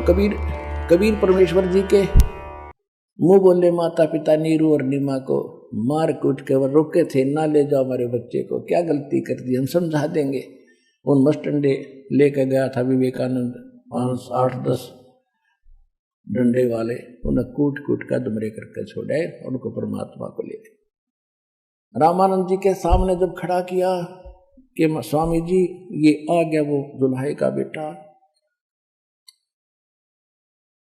कबीर कबीर परमेश्वर जी के मुंह बोले माता पिता नीरू और नीमा को मार कूट के वो रोके थे, ना ले जाओ हमारे बच्चे को, क्या गलती कर दी, हम समझा देंगे। उन मस्टंडे लेके गया था विवेकानंद, 5-8-10 डंडे वाले, उन्हें कूट कूट कर दुमरे करके छोड़े, उनको परमात्मा को ले गए। रामानंद जी के सामने जब खड़ा किया कि स्वामी जी ये आ गया वो दुल्हाई का बेटा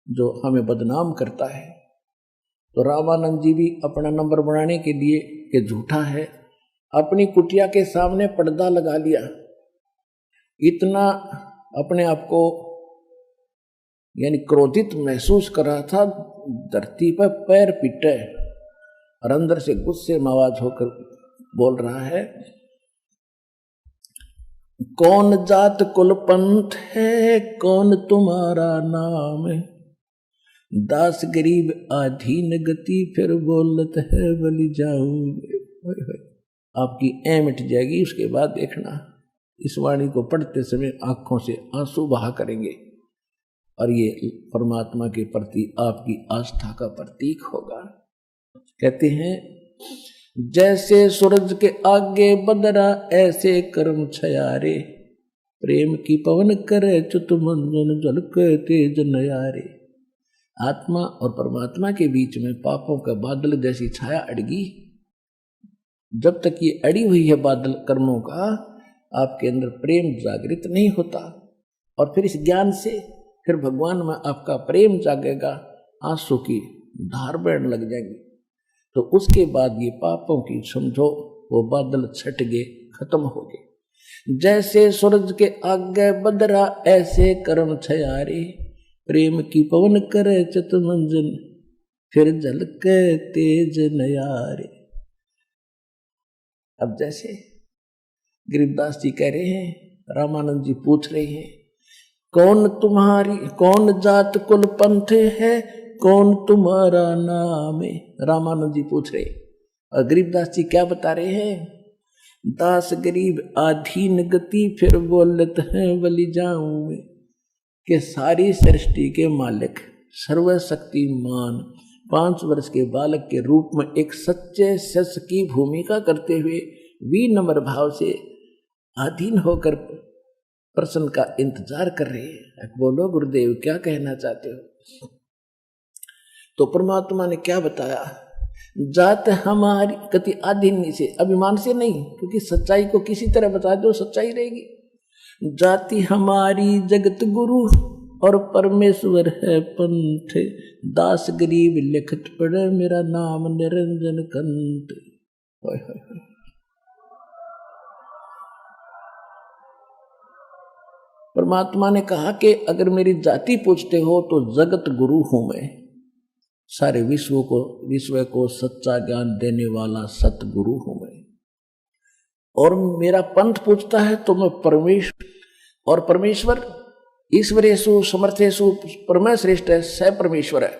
जो हमें बदनाम करता है, तो रामानंद जी भी अपना नंबर बनाने के लिए कि झूठा है, अपनी कुटिया के सामने पर्दा लगा लिया। इतना अपने आप को यानी क्रोधित महसूस कर रहा था, धरती पर पैर पिटे और अंदर से गुस्से में आवाज होकर बोल रहा है, कौन जात कुल पंथ है, कौन तुम्हारा नाम है, दास गरीब आधीन गति, फिर बोलत है बलि जाऊंगे। आपकी ऐ मिट जाएगी, उसके बाद देखना इस वाणी को पढ़ते समय आंखों से आंसू बहा करेंगे और ये परमात्मा के प्रति आपकी आस्था का प्रतीक होगा। कहते हैं जैसे सूरज के आगे बदरा, ऐसे कर्म छयारे, प्रेम की पवन करे चुत मंजन, झलके तेज नयारे। आत्मा और परमात्मा के बीच में पापों का बादल जैसी छाया अड़गी, जब तक ये अड़ी हुई है बादल कर्मों का, आपके अंदर प्रेम जागृत नहीं होता। और फिर इस ज्ञान से फिर भगवान में आपका प्रेम जागेगा, आंसू की धार बहने लग जाएगी, तो उसके बाद ये पापों की समझो वो बादल छट गए, खत्म हो गए। जैसे सूरज के आगे बदरा, ऐसे कर्म छयारे, प्रेम की पवन करे चत मंजन, फिर झलके तेज नयारे। अब जैसे गरीबदास जी कह रहे हैं, रामानंद जी पूछ रहे हैं, कौन तुम्हारी कौन जात कुल पंथ है, कौन तुम्हारा नाम है। रामानंद जी पूछ रहे और गरीबदास जी क्या बता रहे हैं, दास गरीब आधीन गति, फिर बोलत है बलि जाऊं कि सारी सृष्टि के मालिक सर्वशक्तिमान 5 वर्ष के बालक के रूप में एक सच्चे सच की भूमिका करते हुए विनम्र भाव से अधीन होकर प्रश्न का इंतजार कर रहे हैं। बोलो गुरुदेव क्या कहना चाहते हो। तो परमात्मा ने क्या बताया, जात हमारी कति आधीन से, अभिमान से नहीं, क्योंकि सच्चाई को किसी तरह बता दो सच्चाई रहेगी। जाति हमारी जगत गुरु और परमेश्वर है पंथ, दास गरीब लिखत पड़े मेरा नाम निरंजन कंठ। परमात्मा ने कहा कि अगर मेरी जाति पूछते हो तो जगत गुरु हूं मैं, सारे विश्व को सच्चा ज्ञान देने वाला सतगुरु हूं मैं। और मेरा पंथ पूछता है तो मैं परमेश्वर, और परमेश्वर ईश्वरेषु समर्थेषु परमश्रेष्ठ है, स परमेश्वर है।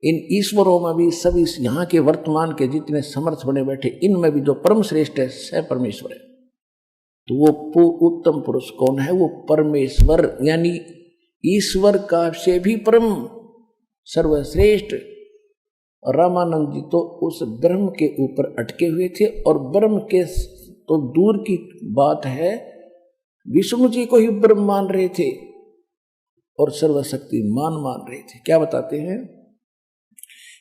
इन ईश्वरों में भी सभी यहाँ के वर्तमान के जितने समर्थ बने बैठे, इनमें भी जो परम श्रेष्ठ है स परमेश्वर है। तो वो उत्तम पुरुष कौन है, वो परमेश्वर यानी ईश्वर का से भी परम सर्वश्रेष्ठ। और रामानंद जी तो उस ब्रह्म के ऊपर अटके हुए थे, और ब्रह्म के तो दूर की बात है, विष्णु जी को ही ब्रह्म मान रहे थे और सर्वशक्तिमान मान रहे थे। क्या बताते हैं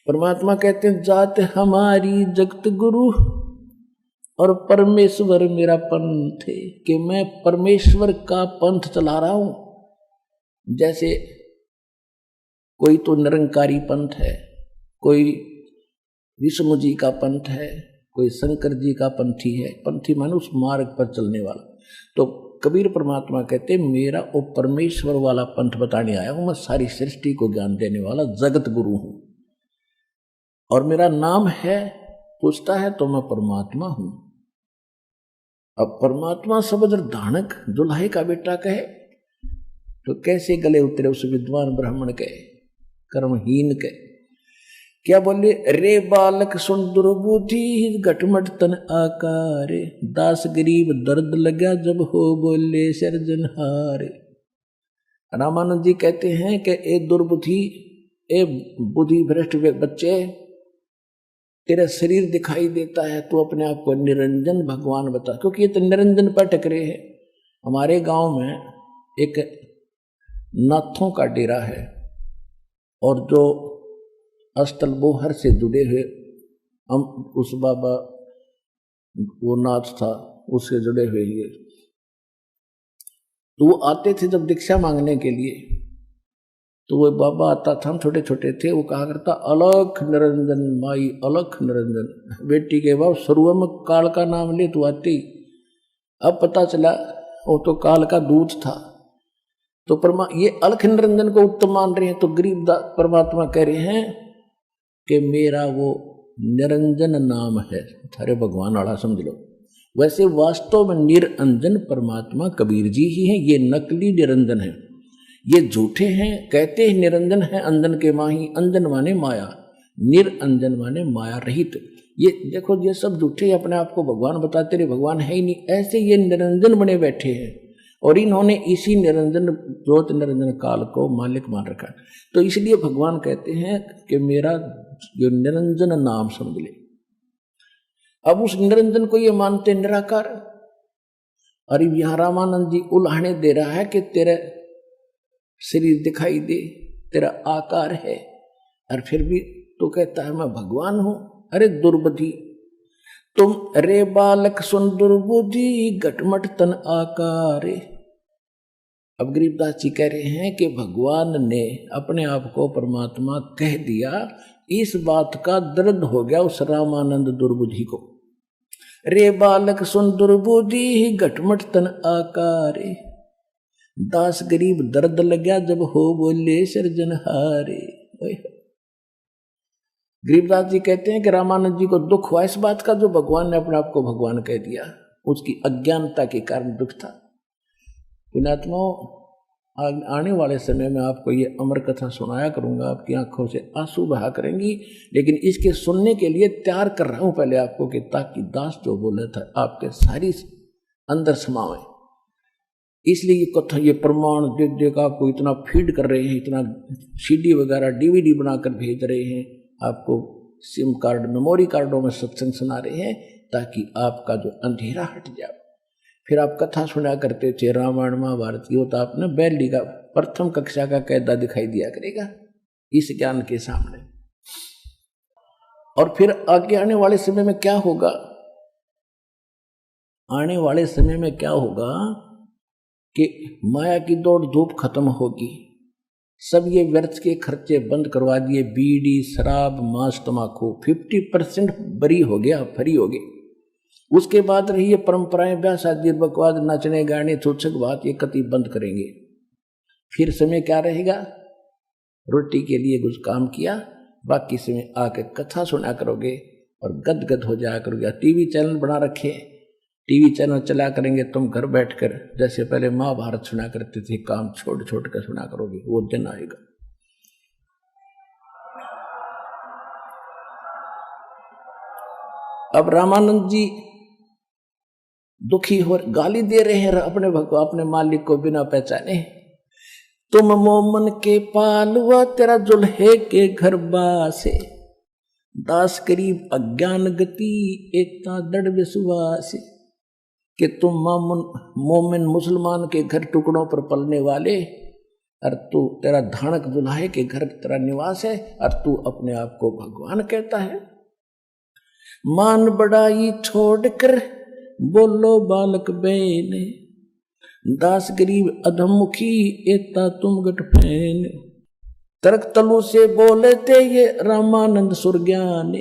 परमात्मा, कहते हैं जात हमारी जगत गुरु और परमेश्वर मेरा पंथ है, कि मैं परमेश्वर का पंथ चला रहा हूं। जैसे कोई तो निरंकारी पंथ है, कोई विष्णु जी का पंथ है, कोई शंकर जी का पंथी है। पंथी माने उस मार्ग पर चलने वाला। तो कबीर परमात्मा कहते मेरा वो परमेश्वर वाला पंथ बताने आया हूं, मैं सारी सृष्टि को ज्ञान देने वाला जगत गुरु हूं, और मेरा नाम है, पूछता है तो मैं परमात्मा हूं। अब परमात्मा सबदर धानक दुल्हाई का बेटा कहे तो कैसे गले उतरे उस विद्वान ब्राह्मण के, कर्महीन के। क्या बोले, रे बालक सुन दुर्बुद्धि घटमट तन आकार, दास गरीब दर्द लगा जब हो बोले सर्जनहार। रामानंद जी कहते हैं कि ए दुर्बुद्धि, ए बुद्धि भ्रष्ट बच्चे, तेरा शरीर दिखाई देता है, तू अपने आप को निरंजन भगवान बता, क्योंकि ये तो निरंजन पर टकरे है। हमारे गांव में एक नाथों का डेरा है और जो अस्तल बोहर से जुड़े हुए हम उस बाबा वो नाथ था उससे जुड़े हुए ये, तो वो आते थे जब दीक्षा मांगने के लिए, तो वो बाबा आता था, हम छोटे छोटे थे, वो कहा करता अलख निरंजन माई अलख निरंजन, बेटी के बाप सर्वम काल का नाम ले तू आती। अब पता चला वो तो काल का दूत था। तो ये अलख निरंजन को उत्तम मान रहे हैं, तो गरीब परमात्मा कह रहे हैं कि मेरा वो निरंजन नाम है, थारे भगवान वाला समझ लो। वैसे वास्तव में निरंजन परमात्मा कबीर जी ही हैं, ये नकली निरंजन है, ये झूठे हैं। कहते हैं निरंजन है अंजन के माही, अंजन माने माया, निरंजन माने माया रहित। ये देखो ये सब झूठे अपने आप को भगवान बताते रहे, भगवान है ही नहीं, ऐसे ये निरंजन बने बैठे हैं और इन्होंने इसी निरंजन ज्योत निरंजन काल को मालिक मान रखा। तो इसलिए भगवान कहते हैं कि मेरा जो निरंजन नाम समझ ले। अब उस निरंजन को ये मानते निराकार। और यहां रामानंद जी उल्हाने दे रहा है कि तेरा शरीर दिखाई दे, तेरा आकार है, और फिर भी तो कहता है मैं भगवान हूं। अरे दुर्बुद्धि तुम, रे बालक सुन दुर्बुद्धि घटमट तन आकारे। अब गरीबदास जी कह रहे हैं कि भगवान ने अपने आप को परमात्मा कह दिया, इस बात का दर्द हो गया उस रामानंद दुर्बुद्धि को। रे बालक सुन दुर्बुद्धि घटमट तन आकारे, दास गरीब दर्द लग गया जब हो बोले सृजनहारे। गरीबदास जी कहते हैं कि रामानंद जी को दुख हुआ इस बात का, जो भगवान ने अपने आप को भगवान कह दिया, उसकी अज्ञानता के कारण दुख था। पुण्यात्माओं, आने वाले समय में आपको ये अमर कथा सुनाया करूंगा, आपकी आंखों से आंसू बहा करेंगी, लेकिन इसके सुनने के लिए तैयार कर रहा हूं पहले आपको, कि ताकि दास जो बोले था आपके सारी अंदर समावे। इसलिए ये कथा, ये प्रमाण दे दे का आपको इतना फीड कर रहे हैं, इतना सीडी वगैरह डीवीडी बनाकर भेज रहे हैं, आपको सिम कार्ड मेमोरी कार्डों में सत्संग सुना रहे हैं, ताकि आपका जो अंधेरा हट जाए। फिर आप कथा सुना करते थे रामायण महाभारत की, होता आपने बैली का प्रथम कक्षा का कैदा दिखाई दिया करेगा इस ज्ञान के सामने। और फिर आगे आने वाले समय में क्या होगा, आने वाले समय में क्या होगा कि माया की दौड़ धूप खत्म होगी, सब ये व्यर्थ के खर्चे बंद करवा दिए, बीड़ी शराब मांस तमाकू 50% बरी हो गया, फ्री हो गए। उसके बाद रही ये परंपराएं, ब्याह शादी बकवाद नाचने गाने चोचक बात, ये कति बंद करेंगे। फिर समय क्या रहेगा, रोटी के लिए कुछ काम किया, बाकी समय आके कथा सुना करोगे और गदगद हो जाया करोगे। टीवी चैनल बना रखे, टीवी चैनल चला करेंगे तुम घर बैठकर, जैसे पहले महाभारत सुना करते थे, काम छोड़ छोड़ कर सुना करोगे, वो दिन आएगा। अब रामानंद जी दुखी हो, गाली दे रहे हैं अपने मालिक को बिना पहचाने। तुम मोमन के पालवा तेरा जुल्हे के घर बासे, दास करीब अज्ञान गति एकता दृढ़ विश्वास। कि तुम मोमिन मुसलमान के घर टुकड़ों पर पलने वाले, और तू तेरा धानक दुल्हे के घर तेरा निवास है, और तू अपने आप को भगवान कहता है। मान बड़ाई छोड़कर बोलो बालक बेन, दास गरीब अधमुखी एता तुम गट फैन। तर्क तलु से बोले थे ये रामानंद सुरज्ञान,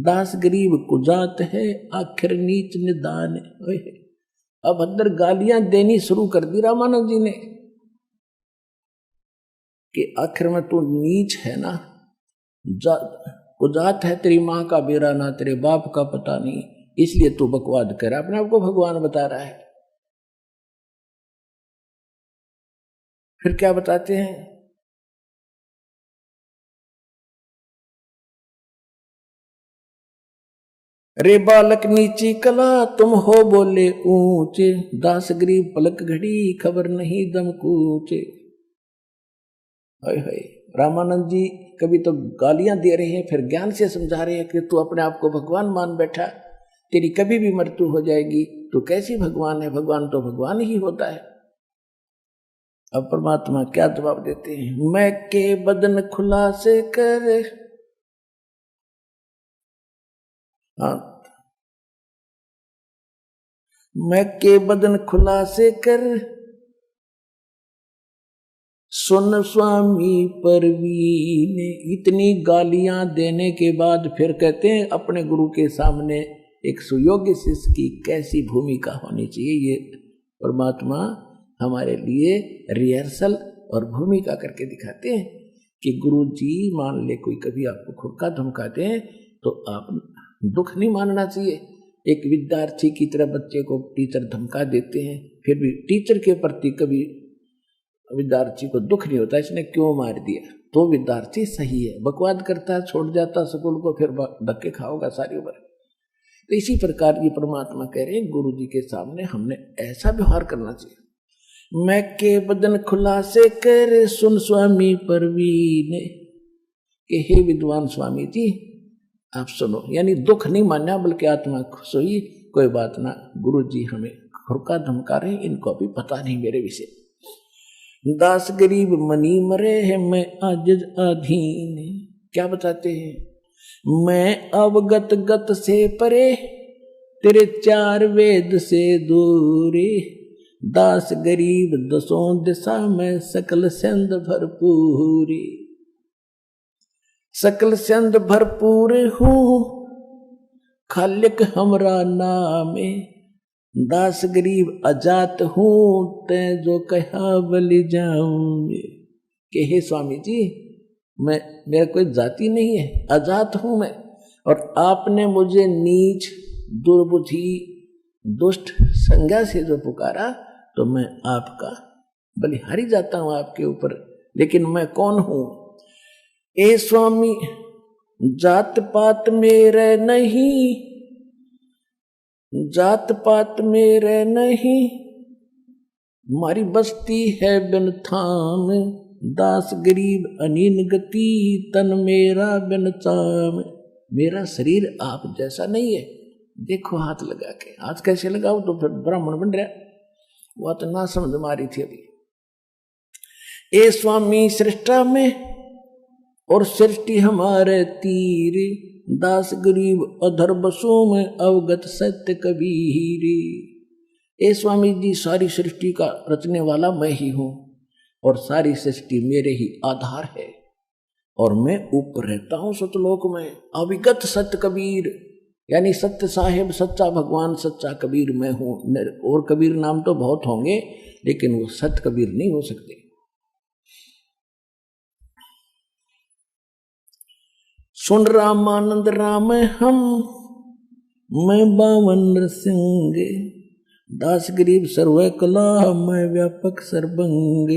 दास गरीब कुजात है आखिर नीच निदान। अब अंदर गालियां देनी शुरू कर दी रामानंद जी ने कि आखिर में तू नीच है ना, कुजात है, तेरी माँ का बेरा ना तेरे बाप का पता नहीं, इसलिए तू बकवाद कर, अपने आप को भगवान बता रहा है। फिर क्या बताते हैं, रे बालक नीची कला तुम हो बोले ऊंचे, दास गरीब पलक घड़ी खबर नहीं दम कूचे। हाय हाय, रामानंद जी कभी तो गालियां दे रहे हैं, फिर ज्ञान से समझा रहे हैं कि तू अपने आप को भगवान मान बैठा, तेरी कभी भी मृत्यु हो जाएगी, तू कैसी भगवान है, भगवान तो भगवान ही होता है। अब परमात्मा क्या जवाब देते हैं, मैं के बदन खुलासे कर, हाँ, मैं के बदन खुलासे कर, सुन स्वामी परवीन। इतनी गालियां देने के बाद फिर कहते हैं अपने गुरु के सामने एक सुयोग्य शिष्य की कैसी भूमिका होनी चाहिए, ये परमात्मा हमारे लिए रिहर्सल और भूमिका करके दिखाते हैं कि गुरु जी मान ले कोई कभी आपको खुरका धमका दें तो आप दुख नहीं मानना चाहिए। एक विद्यार्थी की तरह बच्चे को टीचर धमका देते हैं, फिर भी टीचर के प्रति कभी विद्यार्थी को दुख नहीं होता इसने क्यों मार दिया, तो विद्यार्थी सही है, बकवाद करता है छोड़ जाता स्कूल को, फिर धक्के खाओगा सारी उम्र। तो इसी प्रकार ये परमात्मा कह रहे हैं गुरु जी के सामने हमने ऐसा व्यवहार करना चाहिए। मैं के बदन खुलासे कर, सुन स्वामी परवीन, कि हे विद्वान स्वामी जी आप सुनो, यानी दुख नहीं मानना बल्कि आत्मा खुश हुई, कोई बात ना, गुरु जी हमें खुरका धमका रहे, इनको अभी पता नहीं मेरे विषय। दास गरीब मनी मरे है, मैं आजिज अधीन। क्या बताते हैं, मैं अवगत गत से परे, तेरे चार वेद से दूरे, दास गरीब दसों दिशा में, सकल संद भरपूरी। सकल संद भरपूर हूँ, खालिक हमरा नामे, दास गरीब अजात हूँ, ते जो कहा बलि जाऊंगे। कि हे स्वामी जी मैं, मेरा कोई जाति नहीं है, अजात हूं मैं, और आपने मुझे नीच दुर्बुद्धि दुष्ट संज्ञा से जो पुकारा तो मैं आपका बलिहारी जाता हूं आपके ऊपर। लेकिन मैं कौन हूं, ए स्वामी जात पात मेरे नहीं, जात पात मेरे नहीं, मारी बस्ती है बिन थाम, दास गरीब अनीन गति, तन मेरा बिन चाम। मेरा शरीर आप जैसा नहीं है, देखो हाथ लगा के, हाथ कैसे लगाओ तो फिर ब्राह्मण बन रहा, वो तो ना समझ मारी थी अभी। ए स्वामी सृष्टा में और सृष्टि हमारे तीर, दास गरीब अधर बसों में अवगत सत्य कबीर। ए स्वामी जी सारी सृष्टि का रचने वाला मैं ही हूं और सारी सृष्टि मेरे ही आधार है, और मैं ऊपर रहता हूं सतलोक में। अविगत सत्य कबीर, यानी सत्य साहेब सच्चा भगवान सच्चा कबीर मैं हूं। और कबीर नाम तो बहुत होंगे लेकिन वो सत्य कबीर नहीं हो सकते। सुन रामानंद राम हम, मैं बावन नृसिंह, दास गरीब सर्व कला, मैं व्यापक सर्वंग।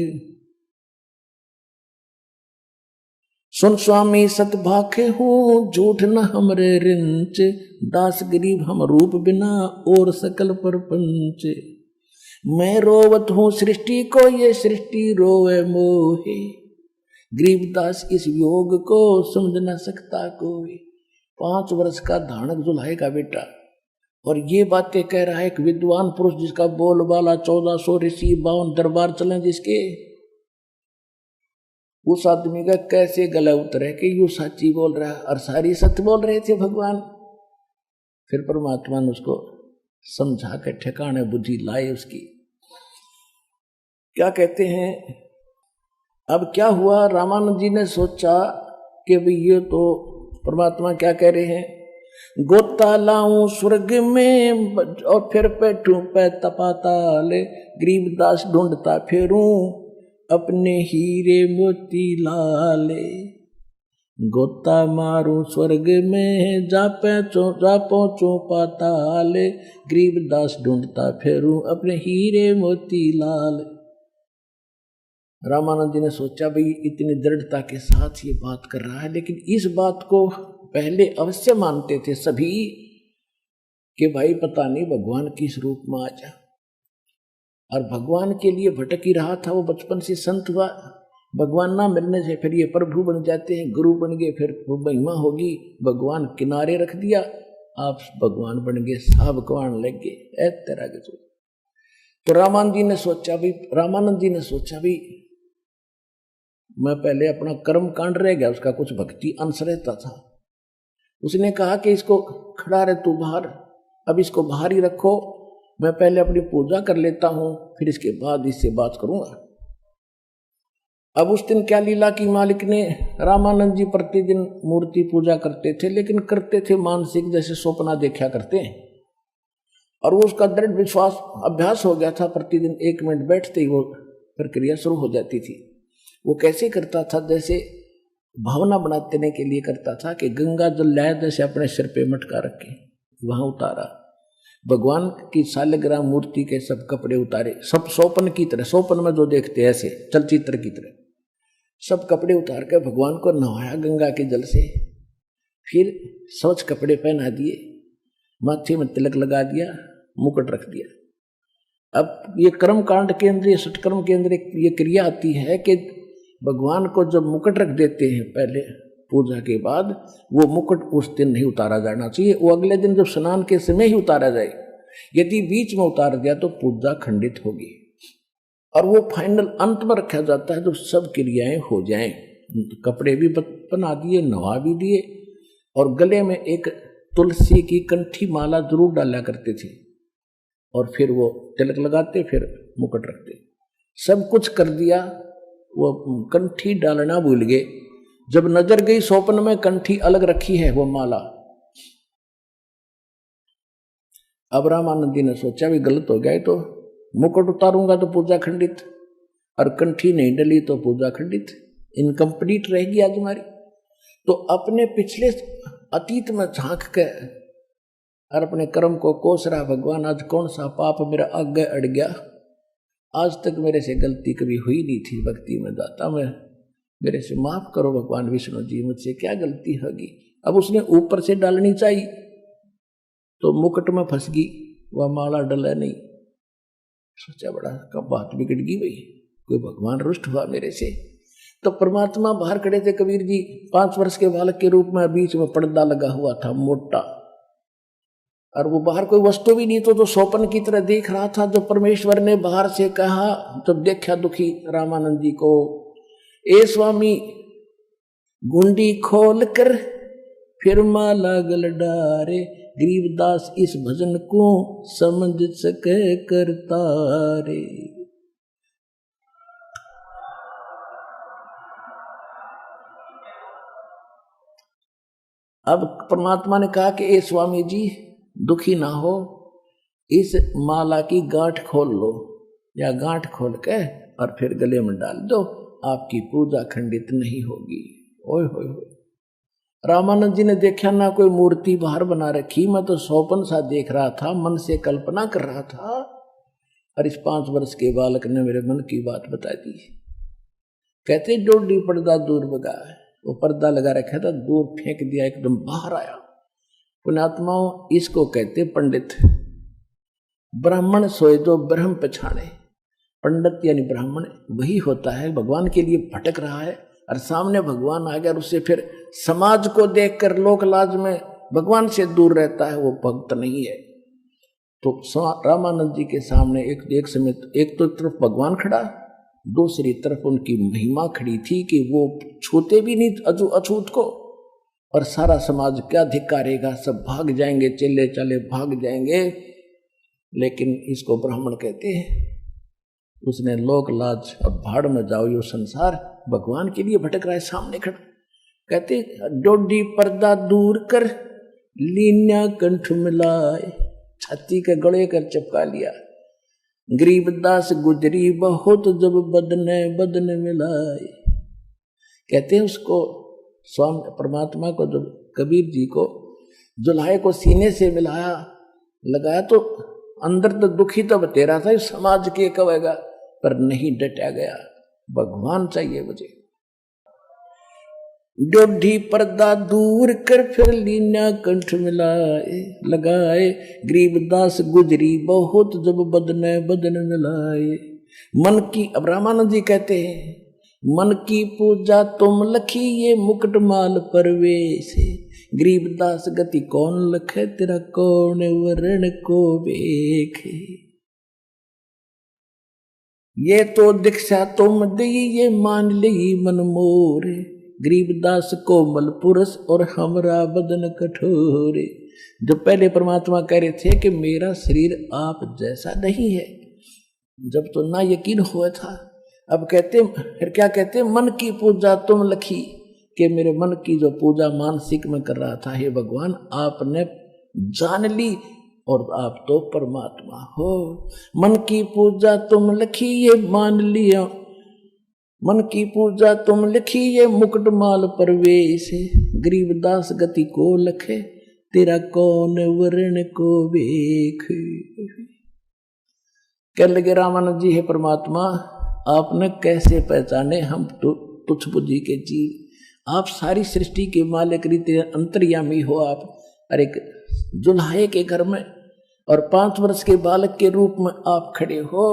सुन स्वामी सतभाखे हूँ, झूठ न हमरे रिंच, दास गरीब हम रूप बिना और सकल परपंच। मैं रोवत हूँ सृष्टि को, ये सृष्टि रोवे मोहे, गरीबदास इस योग को समझ न सकता कोई। 5 वर्ष का धानक जुलाएगा बेटा, और ये बातें कह रहा है एक विद्वान पुरुष जिसका बोलबाला 1400 ऋषि 52 दरबार चले जिसके। उस आदमी का कैसे गला उतरे कि यू सच्ची बोल रहा है, और सारी सत्य बोल रहे थे भगवान। फिर परमात्मा ने उसको समझा के ठिकाने बुद्धि लाई उसकी। क्या कहते हैं, अब क्या हुआ, रामानंद जी ने सोचा कि भाई ये तो परमात्मा क्या कह रहे हैं, गोता लाऊं स्वर्ग में और फिर बैठूं पे तपाताल, गरीबदास ढूंढता फिरूं अपने हीरे मोती लाले। गोता मारूं स्वर्ग में जा पहुंचूं पाताल, गरीबदास ढूंढता फिरूं अपने हीरे मोती लाल। रामानंद जी ने सोचा भाई इतनी दृढ़ता के साथ ये बात कर रहा है, लेकिन इस बात को पहले अवश्य मानते थे सभी कि भाई पता नहीं भगवान किस रूप में आ जा, और भगवान के लिए भटक ही रहा था वो बचपन से संत हुआ। भगवान ना मिलने से फिर ये प्रभु बन जाते हैं, गुरु बन गए, फिर वो महिमा होगी, भगवान किनारे रख दिया, आप भगवान बन गए, साहब कवान लग गए। ऐ तरह के सोच। तो रामानंद जी ने सोचा भी मैं पहले अपना कर्म कांड रह गया, उसका कुछ भक्ति अंश रहता था। उसने कहा कि इसको खड़ा रहे तू बाहर, अब इसको बाहर ही रखो, मैं पहले अपनी पूजा कर लेता हूं, फिर इसके बाद इससे बात करूंगा। अब उस दिन क्या लीला की मालिक ने, रामानंद जी प्रतिदिन मूर्ति पूजा करते थे, लेकिन करते थे मानसिक, जैसे स्वप्न देखा करते हैं, और वो उसका दृढ़ विश्वास अभ्यास हो गया था। प्रतिदिन 1 मिनट बैठते ही वो प्रक्रिया शुरू हो जाती थी। वो कैसे करता था, जैसे भावना बनाने के लिए करता था कि गंगा जल लाया, जैसे अपने सिर पे मटका रखे वहां उतारा, भगवान की शालिग्राम मूर्ति के सब कपड़े उतारे, सब स्वप्न की तरह, स्वप्न में जो देखते ऐसे चलचित्र की तरह, सब कपड़े उतार कर भगवान को नहाया गंगा के जल से, फिर स्वच्छ कपड़े पहना दिए, माथे में तिलक लगा दिया, मुकुट रख दिया। अब ये कर्म कांड के अंदर, सटकर्म के अंदर ये क्रिया आती है कि भगवान को जब मुकुट रख देते हैं पहले पूजा के बाद, वो मुकुट उस दिन नहीं उतारा जाना चाहिए, वो अगले दिन जब स्नान के समय ही उतारा जाए। यदि बीच में उतार दिया तो पूजा खंडित होगी, और वो फाइनल अंत में रखा जाता है जब सब क्रियाएं हो जाएं। कपड़े भी बना दिए, नवा भी दिए, और गले में एक तुलसी की कंठी माला जरूर डाला करते थे, और फिर वो तिलक लगाते, फिर मुकुट रखते, सब कुछ कर दिया। वो कंठी डालना भूल गए, जब नजर गई स्वप्न में कंठी अलग रखी है वो माला। अब रामानंद जी ने सोचा भी गलत हो गया, तो मुकुट उतारूंगा तो पूजा खंडित, और कंठी नहीं डली तो पूजा खंडित, इनकम्प्लीट रहेगी आज हमारी। तो अपने पिछले अतीत में झांक के और अपने कर्म को कोस रहा, भगवान आज कौन सा पाप मेरा आगे अड़ गया, आज तक मेरे से गलती कभी हुई नहीं थी भक्ति में दाता, मैं मेरे से माफ करो भगवान विष्णु जी, मुझसे क्या गलती होगी। अब उसने ऊपर से डालनी चाहिए तो मुकुट में फंस गई, वह माला डला नहीं। सोचा बड़ा कब बात बिगड़ गई भाई, कोई भगवान रुष्ट हुआ मेरे से। तो परमात्मा बाहर खड़े थे, कबीर जी 5 वर्ष के बालक के रूप में, बीच में पर्दा लगा हुआ था मोटा, और वो बाहर कोई वस्तु भी नहीं, तो स्वप्न की तरह देख रहा था। जो परमेश्वर ने बाहर से कहा, जब देखा दुखी रामानंद जी को, ए स्वामी गुंडी खोल कर फिर माला गल डारे, गरीबदास इस भजन को समझ सके करता रे। अब परमात्मा ने कहा कि ए स्वामी जी दुखी ना हो, इस माला की गांठ खोल लो, या गांठ खोल के और फिर गले में डाल दो, आपकी पूजा खंडित नहीं होगी। ओए होए होए, रामानंद जी ने देखा ना कोई मूर्ति बाहर बना रखी, मैं तो स्वप्न सा देख रहा था, मन से कल्पना कर रहा था, और इस 5 वर्ष के बालक ने मेरे मन की बात बता दी। कहते डोडी पर्दा दूर भगा, वो पर्दा लगा रखा था, दूर फेंक दिया, एकदम बाहर आया। पुण्यात्माओं, इसको कहते पंडित। ब्राह्मण सोए जो ब्रह्म पछाणे, पंडित यानी ब्राह्मण वही होता है भगवान के लिए भटक रहा है, और सामने भगवान आ गया, और उससे फिर समाज को देखकर लोक लाज में भगवान से दूर रहता है, वो भक्त नहीं है। तो रामानंद जी के सामने एक समय एक तो तरफ भगवान खड़ा, दूसरी तरफ उनकी महिमा खड़ी थी कि वो छूते भी नहीं अछूत को, और सारा समाज क्या धिक्कारेगा, सब भाग जाएंगे, चले चले भाग जाएंगे। लेकिन इसको ब्राह्मण कहते हैं। उसने लोक लाज, अब भाड़ में जाओ यो संसार, भगवान के लिए भटक रहा है, सामने खड़ा। कहते डोडी पर्दा दूर कर लीन्या कंठ मिलाए, छाती के गले कर चिपका लिया। गरीबदास गुजरी बहुत जब बदने बदने मिलाए। कहते हैं उसको स्वामी परमात्मा को, जब कबीर जी को जुल्हे को सीने से मिलाया लगाया, तो अंदर तो दुखी तो बतेरा था, समाज के कहेगा, पर नहीं डटा गया, भगवान चाहिए मुझे। डोडी पर्दा दूर कर फिर लीना कंठ मिलाए, लगाए गरीबदास गुजरी बहुत जब बदने बदन मिलाए। मन की, अब रामानंद जी कहते हैं मन की पूजा तुम लखी ये मुकुटमाल परवेश, गरीबदास गति कौन लखे तेरा कौन वरण को बेखे। ये तो दीक्षा तुम दी ये मान ली मन मोर, गरीबदास कोमल पुरुष और हमरा बदन कठोर। जो पहले परमात्मा कह रहे थे कि मेरा शरीर आप जैसा नहीं है, जब तो ना यकीन हुआ था, अब कहते फिर क्या कहते, मन की पूजा तुम लखी, कि मेरे मन की जो पूजा मानसिक में कर रहा था, हे भगवान आपने जान ली और आप तो परमात्मा हो। मन की पूजा तुम लखी ये मान लिया, मन की पूजा तुम लिखी ये मुकुटमाल परवेश, गरीबदास गति को लखे तेरा कौन वर्ण को बेख। कह लगे रामानंद जी, हे परमात्मा आपने कैसे पहचाने हम तो तुच्छ बुद्धि के जीव, आप सारी सृष्टि के मालिक रीति अंतर्यामी हो आप। और एक जुल्हाए के घर में और 5 वर्ष के बालक के रूप में आप खड़े हो,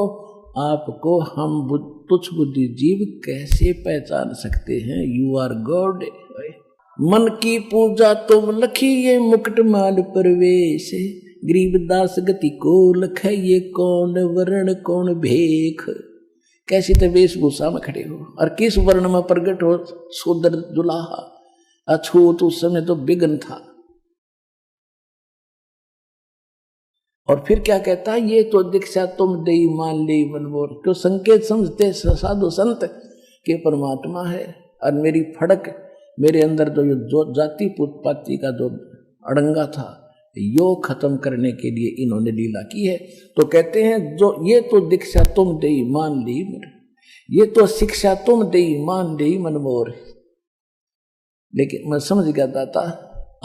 आपको हम तुच्छ बुद्धि जीव कैसे पहचान सकते हैं। You are God. मन की पूजा तुम लखी ये मुकुटमाल परवेश, गरीबदास गति को लखे ये कौन वर्ण कौन भेख। कैसी तो वेशभूषा में खड़े हो और किस वर्ण में प्रकट हो, शूद्र दुल्हा अछूत, उस समय तो विघ्न था। और फिर क्या कहता है, ये तो दीक्षा तुम दे मान ली मनमोर। तो संकेत समझते साधु संत के परमात्मा है और मेरी फड़क, मेरे अंदर जो जाति पुतपाती का जो अड़ंगा था, यो खत्म करने के लिए इन्होंने लीला की है। तो कहते हैं जो ये तो दीक्षा तुम दे मान ली, ये तो शिक्षा तुम दे मान ली मनमोर। लेकिन मैं समझ गया दाता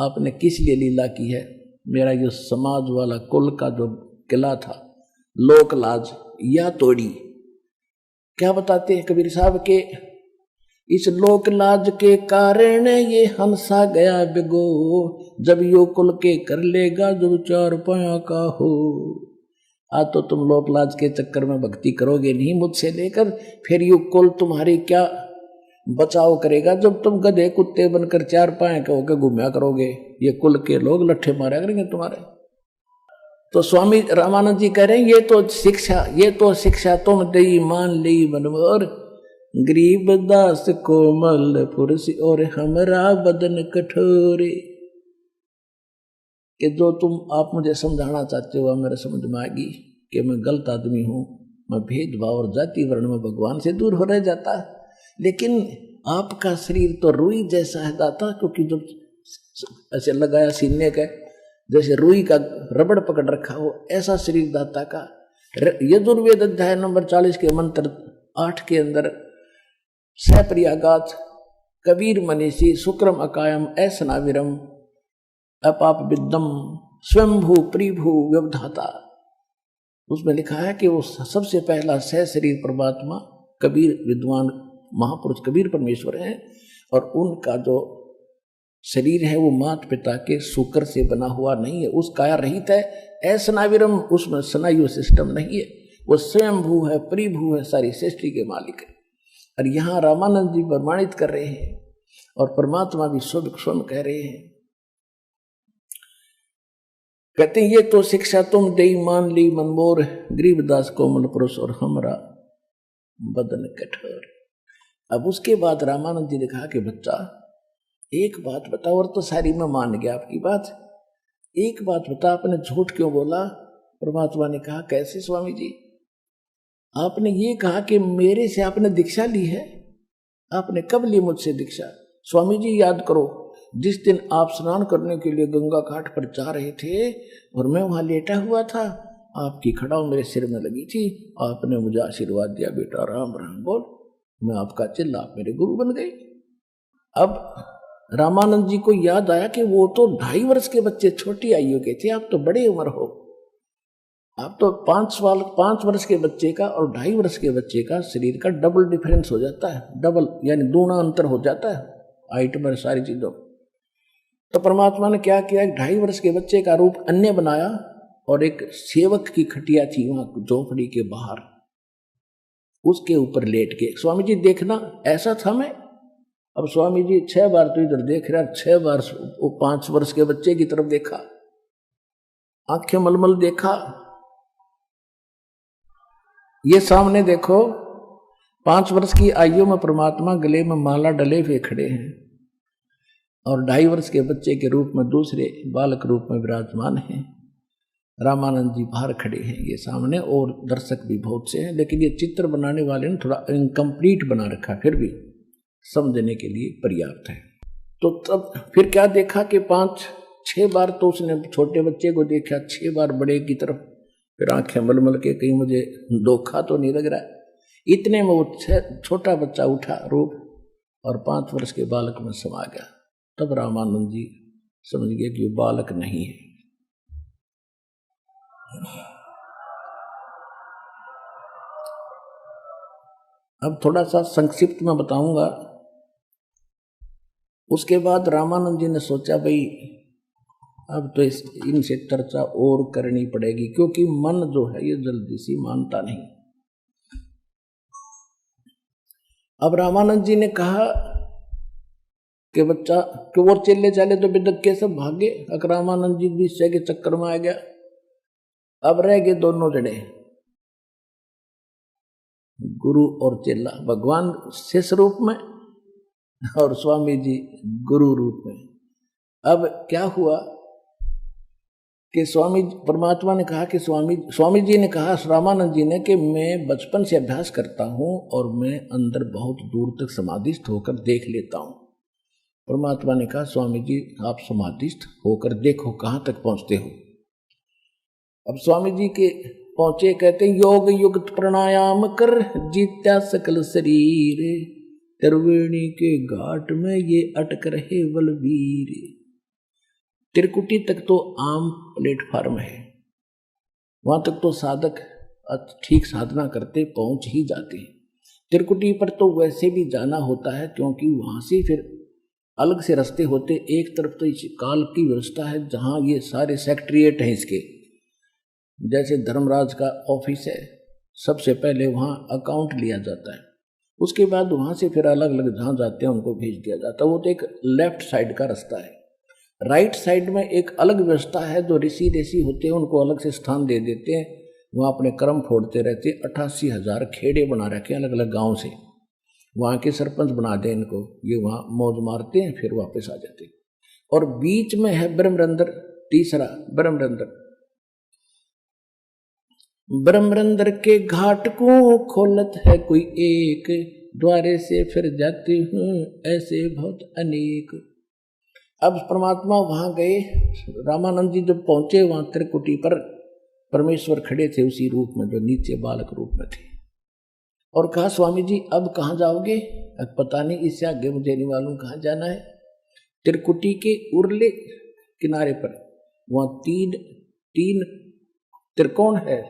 आपने किस लिए लीला की है। मेरा जो समाज वाला कुल का जो किला था, लोक लाज या तोड़ी। क्या बताते हैं कबीर साहब के, इस लोक लाज के कारण ये हंसा गया बिगो, जब यो कुल के कर लेगा जो 4 पाया का हो। आज तो तुम लोक लाज के चक्कर में भक्ति करोगे नहीं मुझसे लेकर, फिर यो कुल तुम्हारी क्या बचाव करेगा जब तुम गधे कुत्ते बनकर 4 पाए के होकर घूमया करोगे। ये कुल के लोग लट्ठे मारा करेंगे तुम्हारे। तो स्वामी रामानंद जी कह रहे हैं ये तो शिक्षा तुम दई मान ली मनमोर, गरीबदास कोमल पुरुष और हमरा बदन कठोरे। कि जो तुम आप मुझे समझाना चाहते हो मेरे समझ में आएगी कि मैं गलत आदमी हूँ, मैं भेदभाव और जाति वर्ण में भगवान से दूर हो रह जाता। लेकिन आपका शरीर तो रुई जैसा है दाता, क्योंकि जो ऐसे लगाया सीने का जैसे रुई का रबड़ पकड़ रखा हो, ऐसा शरीर दाता का। यजुर्वेद अध्याय नंबर 40 के मंत्र 8 के अंदर सप्रियागात कबीर मनीषी शुक्रम अकायम ऐसनाविरम अपाप विद्दम स्वयंभू प्रिभू व्यवधाता, उसमें लिखा है कि वो सबसे पहला सह शरीर परमात्मा कबीर विद्वान महापुरुष कबीर परमेश्वर हैं, और उनका जो शरीर है वो माता पिता के शुक्र से बना हुआ नहीं है, उस काया रहित है। ऐसनाविरम, उसमें स्नायु सिस्टम नहीं है, वो स्वयंभू है, प्रिभू है, सारी सृष्टि के मालिक है। और यहाँ रामानंद जी प्रमाणित कर रहे हैं और परमात्मा भी स्वयं कह रहे हैं, कहते हैं ये तो शिक्षा तुम दे मान ली मनमोर, गरीबदास कोमल पुरुष और हमरा बदन कठोर। अब उसके बाद रामानंद जी ने कहा कि बच्चा एक बात बता, और तो सारी मैं मान गया आपकी बात, एक बात बता आपने झूठ क्यों बोला। परमात्मा ने कहा कैसे स्वामी जी, आपने ये कहा कि मेरे से आपने दीक्षा ली है, आपने कब ली मुझसे दीक्षा। स्वामी जी याद करो, जिस दिन आप स्नान करने के लिए गंगा घाट पर जा रहे थे और मैं वहां लेटा हुआ था, आपकी खड़ाऊ मेरे सिर में लगी थी, आपने मुझे आशीर्वाद दिया, बेटा राम राम बोल, मैं आपका चिल्ला, आप मेरे गुरु बन गए। अब रामानंद जी को याद आया कि वो तो 2.5 वर्ष के बच्चे छोटी आयु के थे, आप तो बड़े उम्र हो, आप तो 5 वर्ष के बच्चे का और 2.5 वर्ष के बच्चे का शरीर का डबल डिफरेंस हो जाता है, डबल यानी दूना अंतर हो जाता है हाइट में, सारी चीजों। तो परमात्मा ने क्या किया, 2.5 वर्ष के बच्चे का रूप अन्य बनाया और एक सेवक की खटिया थी वहां झोपड़ी के बाहर, उसके ऊपर लेट के स्वामी जी देखना ऐसा था मैं। अब स्वामी जी 6 बार तो इधर देख रहा, 6 बार वो 5 वर्ष के बच्चे की तरफ देखा, आंखें मलमल देखा। ये सामने देखो 5 वर्ष की आयु में परमात्मा गले में माला डले हुए खड़े हैं और 2.5 वर्ष के बच्चे के रूप में दूसरे बालक रूप में विराजमान हैं। रामानंद जी बाहर खड़े हैं ये सामने, और दर्शक भी बहुत से हैं, लेकिन ये चित्र बनाने वाले ने थोड़ा इनकम्प्लीट बना रखा, फिर भी समझने के लिए पर्याप्त है। तो तब फिर क्या देखा कि 5-6 बार तो उसने छोटे बच्चे को देखा, 6 बार बड़े की तरफ, फिर आंखें मलमल के कहीं मुझे धोखा तो नहीं लग रहा है। इतने में वो छोटा बच्चा उठा रूप और 5 वर्ष के बालक में समा गया। तब रामानंद जी समझ गए कि वो बालक नहीं है। अब थोड़ा सा संक्षिप्त में बताऊंगा। उसके बाद रामानंद जी ने सोचा भाई अब तो इनसे चर्चा और करनी पड़ेगी, क्योंकि मन जो है ये जल्दी सी मानता नहीं। अब रामानंद जी ने कहा कि बच्चा कि वो चेले चाले तो बिदक के सब भागे, अगर रामानंद जी भी से के चक्कर में आ गया। अब रह गए दोनों जने, गुरु और चेला, भगवान शिष्य रूप में और स्वामी जी गुरु रूप में। अब क्या हुआ कि स्वामी परमात्मा ने कहा कि स्वामी जी ने कहा रामानंद जी ने कि मैं बचपन से अभ्यास करता हूं और मैं अंदर बहुत दूर तक समाधिस्थ होकर देख लेता हूं। परमात्मा ने कहा स्वामी जी आप समाधिस्थ होकर देखो कहां तक पहुंचते हो। अब स्वामी जी के पहुंचे, कहते योग युक्त प्राणायाम कर जीत्या सकल शरीर, त्रिवेणी के घाट में ये अटक रहे बलवीर। त्रिकुटी तक तो आम प्लेटफार्म है, वहां तक तो साधक ठीक साधना करते पहुंच ही जाते हैं। त्रिकुटी पर तो वैसे भी जाना होता है, क्योंकि वहां से फिर अलग से रास्ते होते। एक तरफ तो इस काल की व्यवस्था है जहां ये सारे सेक्रेटरिएट हैं इसके, जैसे धर्मराज का ऑफिस है, सबसे पहले वहां अकाउंट लिया जाता है, उसके बाद वहां से फिर अलग अलग जहां जाते हैं उनको भेज दिया जाता है। वो तो एक लेफ्ट साइड का रास्ता है। राइट साइड में एक अलग व्यवस्था है, जो ऋषि होते हैं उनको अलग से स्थान दे देते हैं, वहाँ अपने कर्म फोड़ते रहते। 88,000 खेड़े बना रखे अलग अलग गांव से, वहाँ के सरपंच बना दे इनको, ये वहाँ मौज मारते हैं फिर वापस आ जाते हैं। और बीच में है ब्रह्मरंध्र, तीसरा ब्रह्मरंध्र। ब्रह्मरंध्र के घाट को खोलत है कोई एक, द्वारे से फिर जाती हूँ ऐसे बहुत अनेक। अब परमात्मा वहां गए, रामानंद जी जब पहुंचे वहां त्रिकुटी पर परमेश्वर खड़े थे उसी रूप में जो नीचे बालक रूप में थे, और कहा स्वामी जी अब कहाँ जाओगे? अब पता नहीं, इससे आगे मुझे नहीं मालूम कहाँ जाना है। त्रिकुटी के उरले किनारे पर वहां तीन त्रिकोण है,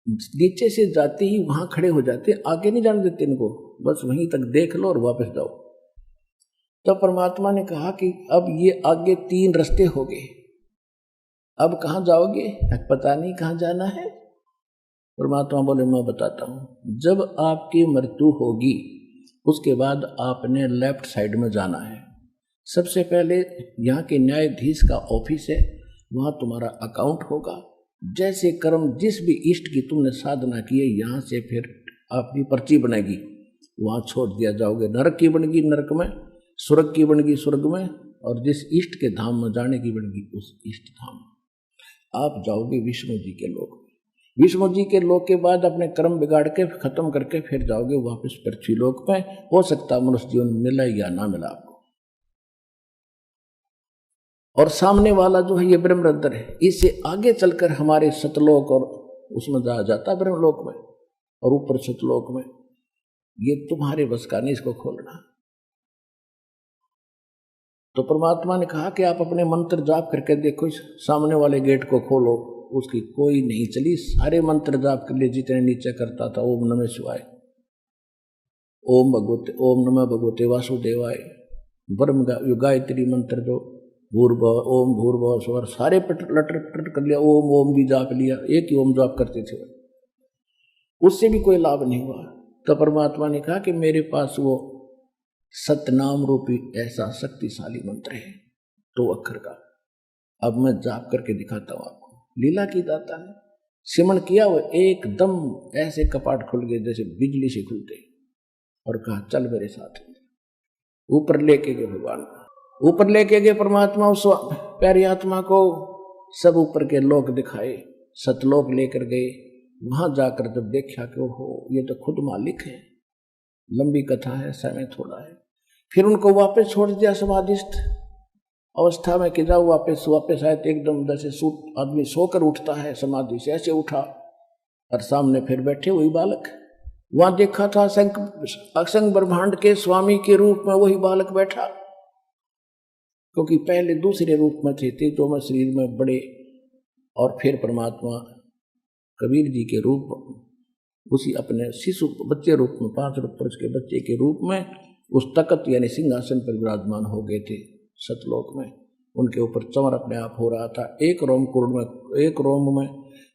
नीचे से जाते ही वहां खड़े हो जाते, आगे नहीं जाने देते इनको, बस वहीं तक देख लो और वापस जाओ। तो परमात्मा ने कहा कि अब ये आगे 3 रास्ते हो गए, अब कहाँ जाओगे? पता नहीं कहाँ जाना है। परमात्मा बोले मैं बताता हूँ, जब आपकी मृत्यु होगी उसके बाद आपने लेफ्ट साइड में जाना है। सबसे पहले यहाँ के न्यायाधीश का ऑफिस है, वहाँ तुम्हारा अकाउंट होगा। जैसे कर्म जिस भी इष्ट की तुमने साधना की है, यहाँ से फिर आपकी पर्ची बनेगी, वहाँ छोड़ दिया जाओगे। नरक की बनेगी नरक में, स्वर्ग की बनेगी स्वर्ग में, और जिस इष्ट के धाम में जाने की बनेगी उस इष्ट धाम में आप जाओगे विष्णु जी के लोक में। विष्णु जी के लोक के बाद अपने कर्म बिगाड़ के खत्म करके फिर जाओगे वापस पृथ्वी लोक में। हो सकता मनुष्य जीवन मिला या ना मिला आपको। और सामने वाला जो है ये ब्रह्मरंध्र है, इससे आगे चलकर हमारे सतलोक और उसमें जाता ब्रह्मलोक में, और ऊपर सतलोक में। ये तुम्हारे बस का नहीं इसको खोलना। तो परमात्मा ने कहा कि आप अपने मंत्र जाप करके देखो, इस सामने वाले गेट को खोलो। उसकी कोई नहीं चली, सारे मंत्र जाप कर लिए जितने नीचे करता था। ओम नमः शिवाय, ओम भगवते, ओम नमः भगवते वासुदेवाय, ब्रह्म गायत्री मंत्र जो भूर्भुवः ओम भूर्भुवः स्वः, सारे लटर कर लिया। ओम ओम भी जाप लिया, एक ही ओम जाप करते थे, उससे भी कोई लाभ नहीं हुआ। तो परमात्मा ने कहा कि मेरे पास वो सतनाम रूपी ऐसा शक्तिशाली मंत्र है 2 अक्षर का, अब मैं जाप करके दिखाता हूं आपको। लीला की दाता ने सिमरण किया, वो एकदम ऐसे कपाट खुल गए जैसे बिजली से खुलते, और कहा चल मेरे साथ। ऊपर लेके गए भगवान, ऊपर लेके गए परमात्मा उस प्यारी आत्मा को, सब ऊपर के लोक दिखाए, सतलोक लेकर गए। वहां जाकर जब देखा कि ओहो ये तो खुद मालिक है। लंबी कथा है, समय थोड़ा है। फिर उनको वापस छोड़ दिया समाधिस्थ अवस्था में कि जाओ वापस आए। तो एकदम जैसे आदमी सोकर उठता है समाधि से, ऐसे उठा और सामने फिर बैठे वही बालक। वहां देखा था असंग ब्रह्मांड के स्वामी के रूप में वही बालक बैठा, क्योंकि पहले दूसरे रूप में थे तो मैं शरीर में बड़े, और फिर परमात्मा कबीर जी के रूप उसी अपने शिशु बच्चे रूप में 5 वर्ष के बच्चे के रूप में उस तकत यानी सिंहासन पर विराजमान हो गए थे सतलोक में। उनके ऊपर चमर अपने आप हो रहा था। एक रोम में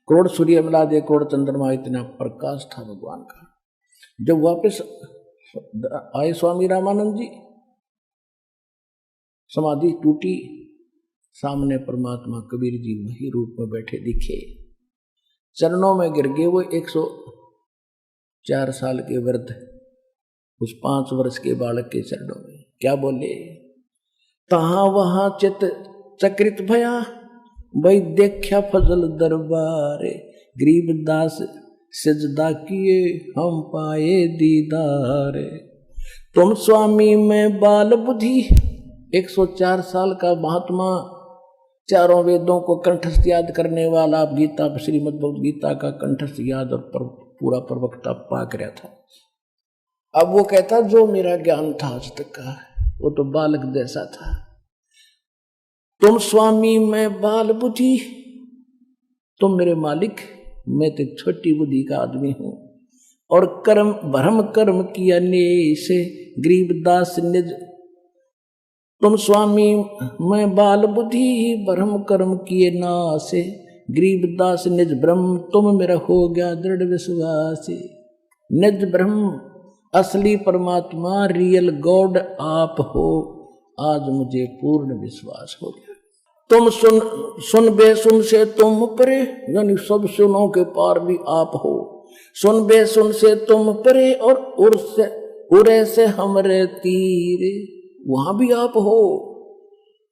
करोड़ सूर्य मिला दे, करोड़ चंद्रमा, इतना प्रकाश था भगवान का। जब वापस आए स्वामी रामानंद जी, समाधि टूटी, सामने परमात्मा कबीर जी वही रूप में बैठे दिखे, चरणों में गिर गए। वो 104 साल के वृद्ध उस 5 वर्ष के बालक के चरणों में क्या बोले, तहां वहां चित चक्रित भया, भाई देखा फजल दरबारे, गरीबदास सजदा किए हम पाए दीदारे। तुम स्वामी में बाल बुद्धि, 104 साल का महात्मा, चारों वेदों को कंठस्थ याद करने वाला, गीता श्रीमद् भगवद गीता का कंठस्थ याद और पूरा प्रवक्ता पाक रहा था। अब वो कहता जो मेरा ज्ञान था आज तक का वो तो बालक जैसा था। तुम स्वामी मैं बाल बुद्धि, तुम मेरे मालिक, मैं तो छोटी बुद्धि का आदमी हूं, और कर्म भरम कर्म किया से गरीबदास निज। तुम स्वामी मैं बाल बुद्धि, भरम कर्म किए नासे, गरीबदास निज ब्रह्म, तुम मेरा हो गया दृढ़ विश्वास। निज ब्रह्म असली परमात्मा रियल गॉड आप हो, आज मुझे पूर्ण विश्वास हो गया। तुम सुन बेसुन से तुम परे, यानी सब सुनों के पार भी आप हो। सुन बेसुन से तुम परे, और उरे से हमरे तीरे, वहां भी आप हो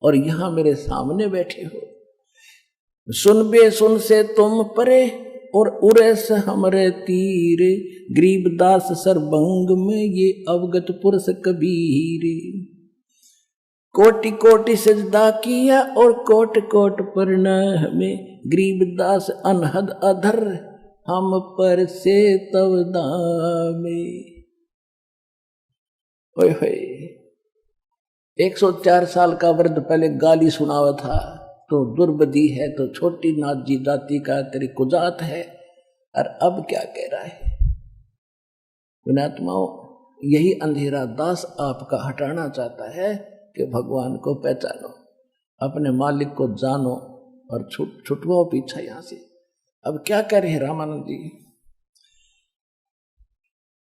और यहां मेरे सामने बैठे हो। सुन बेसुन से तुम परे, और उरे से हमरे तीरे, गरीबदास सरभंग में ये अवगत पुरुष कबीर। कोटि कोटि सजदा किया और कोट कोट प्रणाम, गरीबदास अनहद अधर हम पर से तव दामे। ओए होए, 104 साल का वृद्ध पहले गाली सुनावा था, तो दुर्बदी है, तो छोटी नाथ जी दाती का तेरी कुजात है, और अब क्या कह रहा है। पुण्यात्माओं, यही अंधेरा दास आपका हटाना चाहता है कि भगवान को पहचानो, अपने मालिक को जानो और छुटवाओ पीछा यहां से। अब क्या कह रहे हैं रामानंद जी,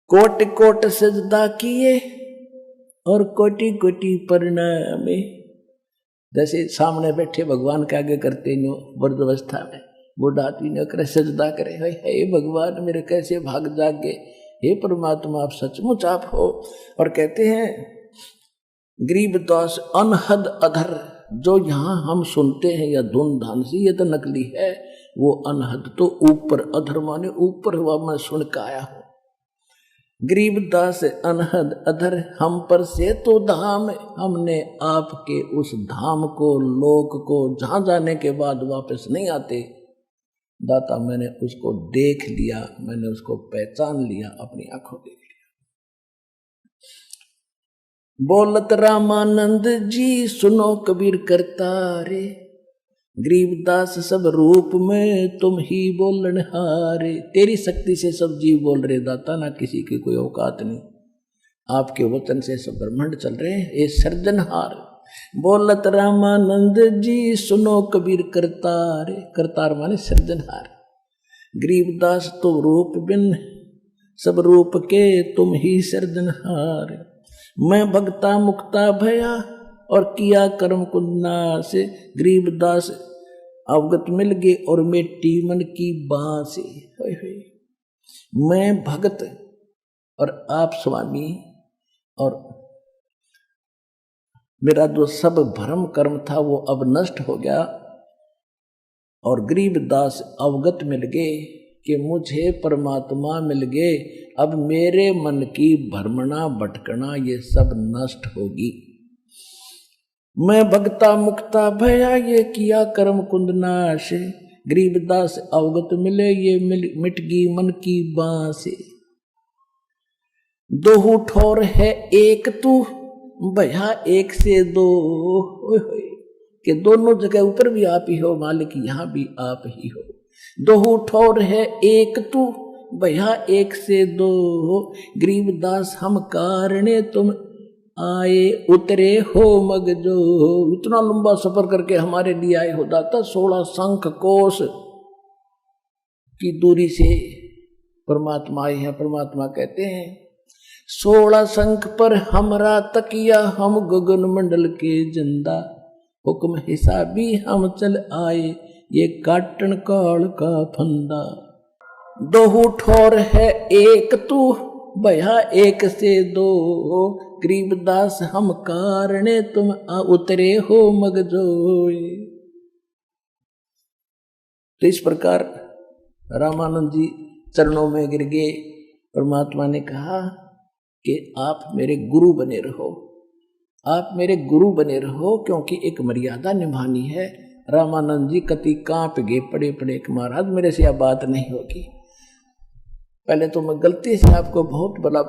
कोटि कोटि सजदा किए और कोटि कोटि प्रणाम। जैसे सामने बैठे भगवान के आगे करते नो वृद्धावस्था में, बूढ़ा आदमी ने करे सजदा करे, हे भगवान मेरे कैसे भाग जागे, हे परमात्मा आप सचमुच आप हो। और कहते हैं गरीबदास अनहद अधर, जो यहाँ हम सुनते हैं या धुन धान सी, ये तो नकली है, वो अनहद तो ऊपर, अधर माने ऊपर हुआ, मैं सुन के आया हूं। गरीबदास अनहद अधर हम पर से तो धाम, हमने आपके उस धाम को, लोक को, जहां जाने के बाद वापस नहीं आते दाता, मैंने उसको देख लिया, मैंने उसको पहचान लिया, अपनी आंखों देख लिया। बोलत रामानंद जी सुनो कबीर करतारे, गरीबदास सब रूप में तुम ही बोलन हारे। तेरी शक्ति से सब जीव बोल रहे दाता, ना किसी की कोई औकात नहीं, आपके वचन से सब ब्रह्मांड चल रहे हैं, ये सर्जनहार। बोलत रामानंद जी सुनो कबीर करतारे, करतार माने सर्जनहार। गरीबदास तो रूप बिन सब रूप के तुम ही सिरजनहार। मैं भगता मुक्ता भया और किया कर्म कुंदना से, गरीबदास अवगत मिल गए और मेटी मन की बांसे। मैं भगत और आप स्वामी, और मेरा जो सब भ्रम कर्म था वो अब नष्ट हो गया, और गरीबदास अवगत मिल गए कि मुझे परमात्मा मिल गए। अब मेरे मन की भ्रमणा भटकना ये सब नष्ट होगी। मैं भगता मुक्ता भया ये किया कर्म कुंदनाश, गरीबदास अवगत मिले ये मिट गई मन की बांसे। दोहू ठोर है एक तू भया एक से दो, कि दोनों जगह ऊपर भी आप ही हो मालिक, यहाँ भी आप ही हो। दोहू ठोर है एक तू भया एक से दो, गरीबदास हम कारणे तुम आए उतरे हो मगजो। इतना लंबा सफर करके हमारे लिए आए हो दाता, 16 शंख कोस की दूरी से परमात्मा आए हैं। परमात्मा कहते हैं 16 शंख पर हमरा तकिया, हम गगन मंडल के जिंदा, हुक्म हिसाबी हम चल आए ये काटन काल का फंदा। दोहू ठोर है एक तू भया एक से दो, गरीबदास हम कारणे तुम उतरे हो मगजोय। तो इस प्रकार रामानंद जी चरणों में गिर गए। परमात्मा ने कहा कि आप मेरे गुरु बने रहो, आप मेरे गुरु बने रहो, क्योंकि एक मर्यादा निभानी है। रामानंद जी कति कांप गए, पड़े पड़े कि महाराज मेरे से यह बात नहीं होगी। पहले तो मैं गलती से आपको बहुत बुरा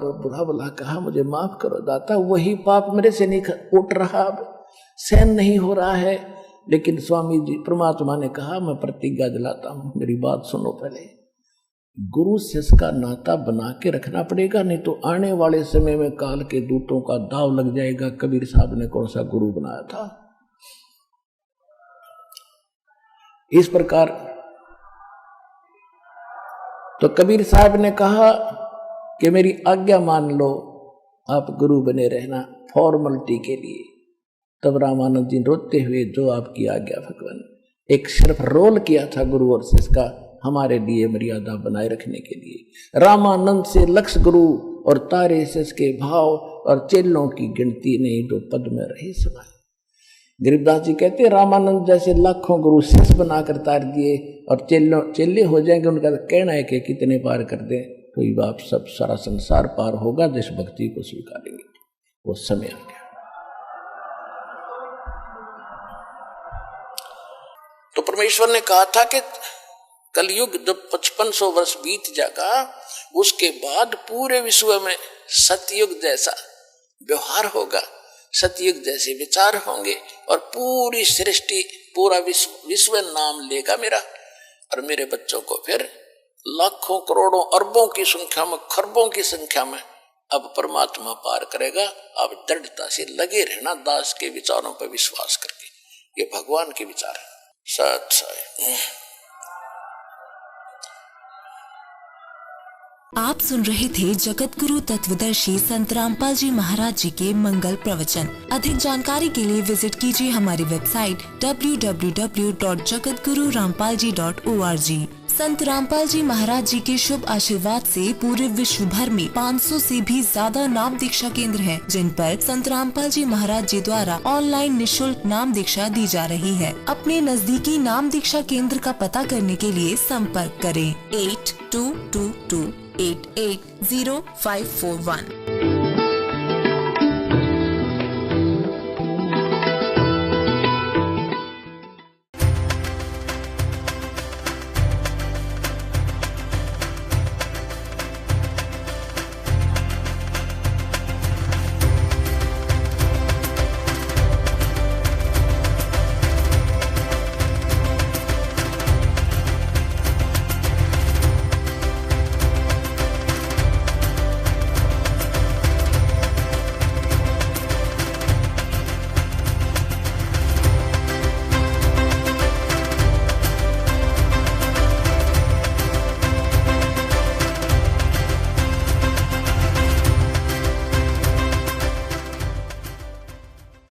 भला कहा, मुझे माफ करो दाता, वही पाप मेरे से नहीं उठ रहा, अब सहन नहीं हो रहा है। लेकिन स्वामी जी परमात्मा ने कहा मैं प्रतिज्ञा दिलाता हूँ, मेरी बात सुनो पहले। गुरु शिष्य का नाता बना के रखना पड़ेगा, नहीं तो आने वाले समय में काल के दूतों का दाव लग जाएगा। कबीर साहब ने कौन सा गुरु बनाया था। इस प्रकार तो कबीर साहब ने कहा कि मेरी आज्ञा मान लो, आप गुरु बने रहना फॉर्मलिटी के लिए। तब रामानंद जी रोते हुए जो आपकी आज्ञा भगवान, एक सिर्फ रोल किया था गुरु और शिष्य का हमारे लिए मर्यादा बनाए रखने के लिए। रामानंद से लक्ष्य गुरु और तारे शिष्य के भाव और चेलों की गिनती नहीं जो पद में रहे समाये। गरीबदास जी कहते रामानंद जैसे लाखों गुरु शिष्य बनाकर तार दिए और चेले हो जाएंगे, उनका कहना है कि कितने पार कर दें, तो ये बाप सब सारा संसार पार होगा जिस भक्ति को स्वीकारेंगे। वो समय आ गया। तो परमेश्वर ने कहा था कि कलयुग जब 5500 वर्ष बीत जाएगा, उसके बाद पूरे विश्व में सतयुग जैसा व्यवहार होगा, सतयुग जैसे विचार होंगे, और पूरी सृष्टि पूरा विश्व नाम लेगा मेरा। और मेरे बच्चों को फिर लाखों करोड़ों अरबों की संख्या में, खरबों की संख्या में अब परमात्मा पार करेगा। अब दृढ़ता से लगे रहना दास के विचारों पर विश्वास करके, ये भगवान के विचार है। सत साई। आप सुन रहे थे जगत गुरु तत्वदर्शी संत रामपाल जी महाराज जी के मंगल प्रवचन। अधिक जानकारी के लिए विजिट कीजिए हमारी वेबसाइट www.jagatgururampalji.org। संत रामपाल जी महाराज जी के शुभ आशीर्वाद से पूरे विश्व भर में 500 से भी ज्यादा नाम दीक्षा केंद्र हैं, जिन पर संत रामपाल जी महाराज जी द्वारा ऑनलाइन निशुल्क नाम दीक्षा दी जा रही है। अपने नजदीकी नाम दीक्षा केंद्र का पता करने के लिए संपर्क करें 8222880541।